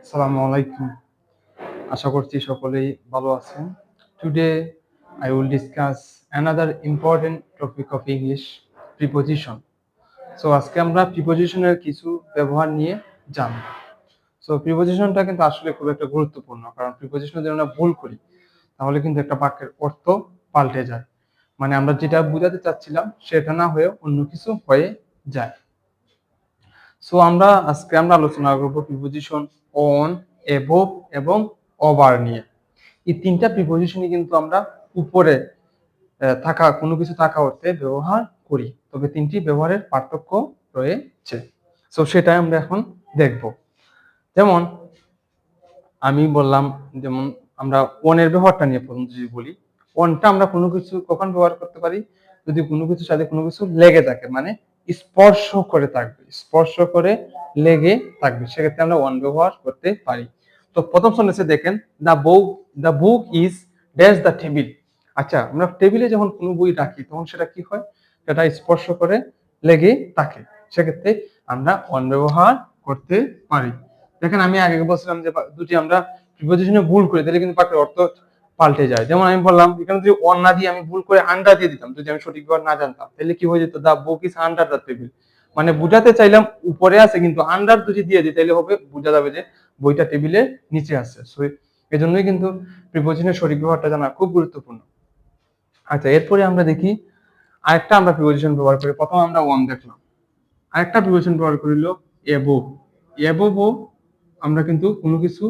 আসসালামু আলাইকুম। আশা করছি সকলেই ভালো আছেন। Today I will discuss another important topic of English, preposition. So আজকে আমরা প্রিপোজিশনের কিছু ব্যবহার নিয়ে জানব। সো প্রিপোজিশনটা কিন্তু আসলে খুব একটা গুরুত্বপূর্ণ, কারণ প্রিপোজিশন যদি আমরা ভুল করি তাহলে কিন্তু একটা বাক্যের অর্থ পাল্টে যায়। মানে আমরা যেটা বোঝাতে চাচ্ছিলাম সেটা না হয়ে অন্য কিছু হয়ে যায়। সো আজকে আমরা আলোচনা করব প্রিপোজিশন অন, অ্যাবোভ এবং ওভার নিয়ে। এই তিনটা প্রিপোজিশনই কিন্তু আমরা উপরে থাকা কোনো কিছু থাকা অর্থে ব্যবহার করি, তবে তিনটি ব্যবহারের পার্থক্য রয়েছে। সো সেটাই আমরা এখন দেখব। যেমন আমি বললাম, যেমন আমরা অনের ব্যবহারটা নিয়ে প্রথম যদি বলি, অনটা আমরা কোনো কিছু কখন ব্যবহার করতে পারি? যদি কোনো কিছুর সাথে কোনো কিছু লেগে থাকে, মানে স্পর্শ করে থাকবে, স্পর্শ করে লেগে থাকবে, সেক্ষেত্রে আমরা অন ব্যবহার করতে পারি। তো প্রথম সেন্টেন্সে দেখেন, the book is dash the table. আচ্ছা, আমরা টেবিলে যখন কোনো বই রাখি তখন সেটা কি হয়? সেটা স্পর্শ করে লেগে থাকে, সেক্ষেত্রে আমরা অন ব্যবহার করতে পারি। দেখেন, আমি আগে বলছিলাম যে দুটি আমরা প্রিপোজিশনে ভুল করি তাহলে কিন্তু বাক্যের অর্থ পাল্টে যায়। যেমন আমি বললাম, এখানে যদি অন না দিয়ে আমি ভুল করে আন্ডার দিয়ে দিতাম, যদি আমি সঠিক ব্যবহার না জানতাম, তাহলে কি হয়ে যেত? The book is under the table. মানে বুঝাতে চাইলাম উপরে আছে, কিন্তু আন্ডার যদি দিয়ে দিই তাহলে হবে বোঝা যাবে যে বইটা টেবিলের নিচে আছে। সো এই জন্যই কিন্তু প্রিপোজিশনের সঠিক ব্যবহারটা জানা খুব গুরুত্বপূর্ণ। আচ্ছা, এরপরে আমরা দেখি আরেকটা আমরা প্রিপোজিশন ব্যবহার করি। প্রথম আমরা ওয়ান দেখলাম, আরেকটা প্রিপোজিশন ব্যবহার করিল অ্যাবোভ। অ্যাবোভও আমরা কিন্তু কোনো কিছু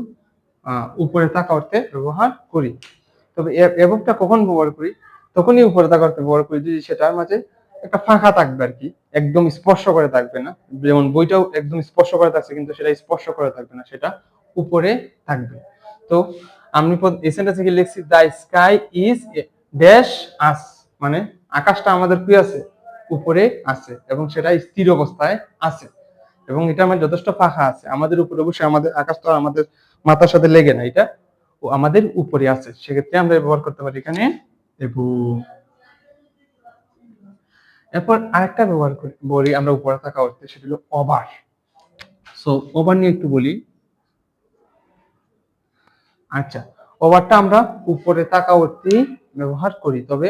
উপরে থাকা অর্থে ব্যবহার করি, তবে অ্যাবোভটা কখন ব্যবহার করি? তখনই উপরে থাকা অর্থে ব্যবহার করি যদি সেটার মাঝে একটা ফাঁকা থাকবে আর কি, একদম স্পর্শ করে থাকবে না। যেমন বইটাও একদম স্পর্শ করে থাকছে কিন্তু সেটা স্পর্শ করে থাকবে না, সেটা উপরে থাকবে। তো আমি এই সেন্টেন্সে কি লিখছি? দ্য স্কাই ইজ ড্যাশ আস, মানে আকাশটা আমাদের কি আছে? উপরে আছে, এবং সেটা স্থির অবস্থায় আছে, এবং এটা আমার যথেষ্ট ফাঁকা আছে। আমাদের উপরে অবশ্যই, আমাদের আকাশ তো আর মাথার সাথে লেগে না, এটা আমাদের উপরে আছে, সেক্ষেত্রে আমরা ব্যবহার করতে পারি এখানে এবু। এরপর আরেকটা ব্যবহার বলি আমরা উপরে থাকা অর্থে, সেটা হলো ওভার। সো ওভার নিয়ে একটু বলি। আচ্ছা, ওভারটা আমরা উপরে থাকা অর্থেই ব্যবহার করি, তবে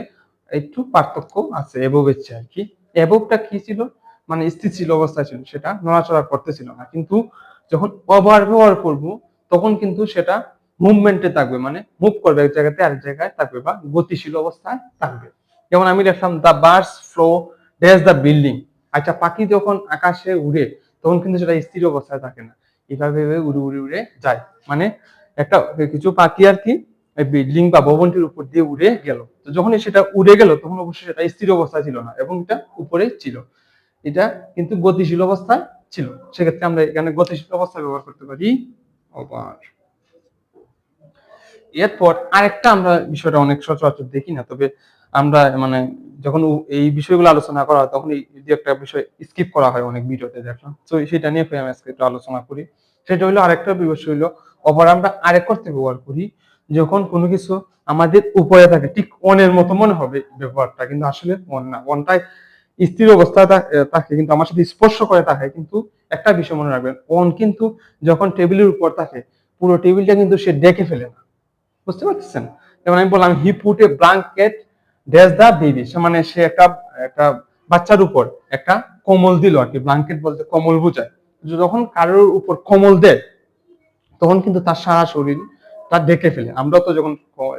একটু পার্থক্য আছে এববের চেয়ে আর কি। এববটা কি ছিল? মানে স্থিতিশীল অবস্থায় ছিল, সেটা নড়াচড়া করতেছিল না, কিন্তু যখন ওভার ব্যবহার করব তখন কিন্তু সেটা মুভমেন্টে থাকবে, মানে মুভ করবে এক জায়গাতে আরেক জায়গায় থাকবে, বা গতিশীল অবস্থায় থাকবে। যেমন আমি লিখলাম the birds flow dash the building. আচ্ছা, পাখি যখন আকাশে উড়ে তখন কিন্তু সেটা স্থির অবস্থায় থাকে না, এভাবে উড়ে উড়ে উড়ে যায়। মানে একটা কিছু পাখি আর কি বিল্ডিং বা ভবনটির উপর দিয়ে উড়ে গেল, তো যখনই সেটা উড়ে গেল তখন অবশ্যই সেটা স্থির অবস্থায় ছিল না, এবং এটা উপরে ছিল, এটা কিন্তু গতিশীল অবস্থায় ছিল, সেক্ষেত্রে আমরা এখানে গতিশীল অবস্থা ব্যবহার করতে পারি ওভার। এরপর আরেকটা আমরা বিষয়টা অনেক সচরাচর দেখি না, তবে আমরা মানে যখন এই বিষয়গুলো আলোচনা করা হয় তখন এই একটা বিষয় স্কিপ করা হয় অনেক ভিডিওতে দেখলাম, তো সেটা নিয়ে আমি আজকে একটু আলোচনা করি। সেটা হলো আরেকটা বিষয় হলো ওভার আমরা আরেক করতে ব্যবহার করি যখন কোনো কিছু আমাদের উপরে থাকে, ঠিক অনের মতো মনে হবে ব্যবহারটা, কিন্তু আসলে অন না। অনটাই স্থির অবস্থায় থাকে কিন্তু আমার সাথে স্পর্শ করে থাকে, কিন্তু একটা বিষয় মনে রাখবেন, অন কিন্তু যখন টেবিলের উপর থাকে পুরো টেবিলটা কিন্তু সে ডেকে ফেলে না, বুঝতে পারছেন? যেমন আমি বললাম he put a blanket dash the baby, মানে সে একটা একটা বাচ্চার উপর একটা কম্বল দিল আর কি। ব্ল্যাঙ্কেট বলতে কম্বল বোঝায়। যখন কারোর উপর কম্বল দেয় তখন কিন্তু তার সারা শরীর তার ঢেকে ফেলে। আমরা তো যখন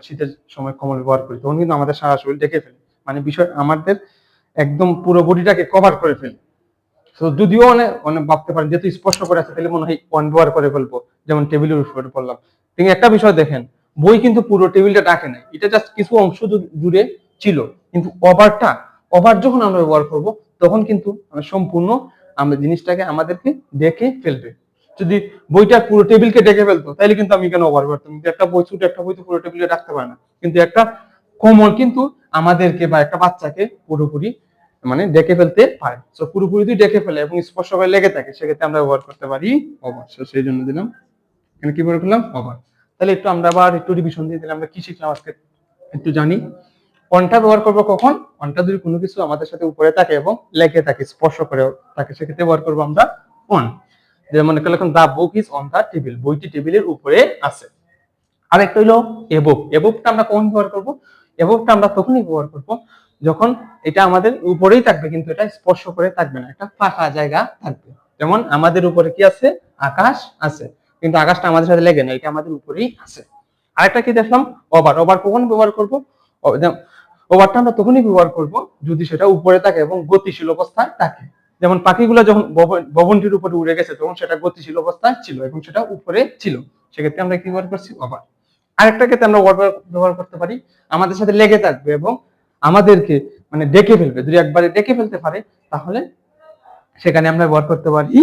শীতের সময় কম্বল ব্যবহার করি তখন কিন্তু আমাদের সারা শরীর ঢেকে ফেলে, মানে বিষয় আমাদের একদম পুরো বডিটাকে কভার করে ফেলে। তো যদিও অনেক অনেক ভাবতে পারেন যেহেতু স্পর্শ করে আছে তাহলে মনে হয় অন ব্যবহার করে ফেলবো, যেমন টেবিলের উপরে পড়লাম। কিন্তু একটা বিষয় দেখেন, বই কিন্তু পুরো টেবিলটা ডাকে নাই, এটা জাস্ট কিছু অংশ জুড়ে ছিল, কিন্তু ওভার যখন আমরা ব্যবহার করব তখন কিন্তু সম্পূর্ণ আমরা জিনিসটাকে আমাদেরকে ডেকে ফেলবে। যদি বইটা পুরো টেবিলকে ডেকে ফেলতো তাহলে কিন্তু আমি কেন ওভার করতাম, কিন্তু একটা বই ছোট একটা বই তো পুরো টেবিলে রাখতে পারে না, কিন্তু একটা কমল কিন্তু আমাদেরকে বা একটা বাচ্চাকে পুরোপুরি মানে ডেকে ফেলতে পারে। তো পুরোপুরি যদি ডেকে ফেলে এবং স্পর্শ করে লেগে থাকে সেক্ষেত্রে আমরা ব্যবহার করতে পারি ওভার। সেই জন্য দিলাম এখানে কি ব্যবহার করলাম? ওভার। তাহলে একটু আমরা আবার একটু রিভিশন দিয়ে দিলাম, আমরা কি শিখলাম আজকে একটু জানি। অনটা ব্যবহার করবো কখন? অনটা যদি কোনো কিছু আমাদের সাথে উপরে থাকে এবং লেগে থাকে, স্পর্শ করে থাকে, সেক্ষেত্রে ব্যবহার করবো আমরা অন। যেমন মনে করলে এখন the book is on the table, বইটি টেবিলের উপরে আছে। আরেকটা হলো এবোভ। এবোভটা আমরা কখন ব্যবহার করব? এবোভটা আমরা তখনই ব্যবহার করব যখন এটা আমাদের উপরেই থাকবে কিন্তু এটা স্পর্শ করে থাকবে না, একটা ফাঁকা জায়গা থাকবে। যেমন আমাদের উপরে কি আছে? আকাশ আছে, কিন্তু আকাশটা আমাদের সাথে লেগে না, এটা আমাদের উপরেই আছে। আরেকটা কি দেখলাম? ওভার। ওভার কখন ব্যবহার করব? ওভারটা আমরা তখনই ব্যবহার করব যদি সেটা উপরে থাকে এবং গতিশীল অবস্থায় থাকে। যেমন পাখিগুলো যখন ভবনটির উপরে উড়ে গেছে তখন সেটা গতিশীল অবস্থায় ছিল এবং সেটা উপরে ছিল, সেক্ষেত্রে আমরা কি ব্যবহার করছি? ওভার। আরেকটা ক্ষেত্রে আমরা ওভার ব্যবহার করতে পারি, আমাদের সাথে লেগে থাকবে এবং আমাদেরকে মানে ডেকে ফেলবে, যদি একবারে ডেকে ফেলতে পারে তাহলে সেখানে আমরা ব্যবহার করতে পারি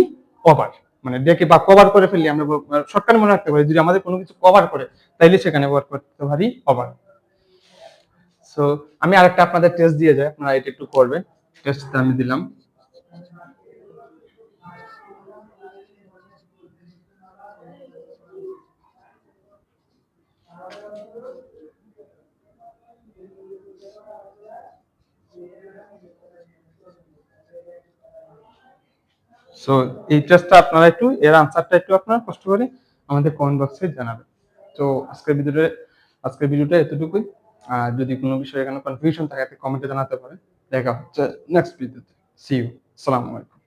ওভার। মানে ডেকে বা কভার করে ফেললে আমরা শর্টকাট মনে রাখতে পারি, যদি আমাদের কোনো কিছু কভার করে তাইলে সেখানে ব্যবহার করতে পারি ওভার। সো আমি আরেকটা আপনাদের টেস্ট দিয়ে যাই, আপনারা এটা একটু করবেন। টেস্টটা আমি দিলাম। সো এই টেস্টটা আপনারা একটু, এর আনসারটা একটু আপনারা কষ্ট করে আমাদের কমেন্ট বক্সে জানাবেন। তো আজকের ভিডিওটা এতটুকুই। আর যদি কোনো বিষয়ে এখানে কনফিউশন থাকে কমেন্টে জানাতে পারেন। দেখা হচ্ছে নেক্সট ভিডিওতে। See you. আসসালামু আলাইকুম।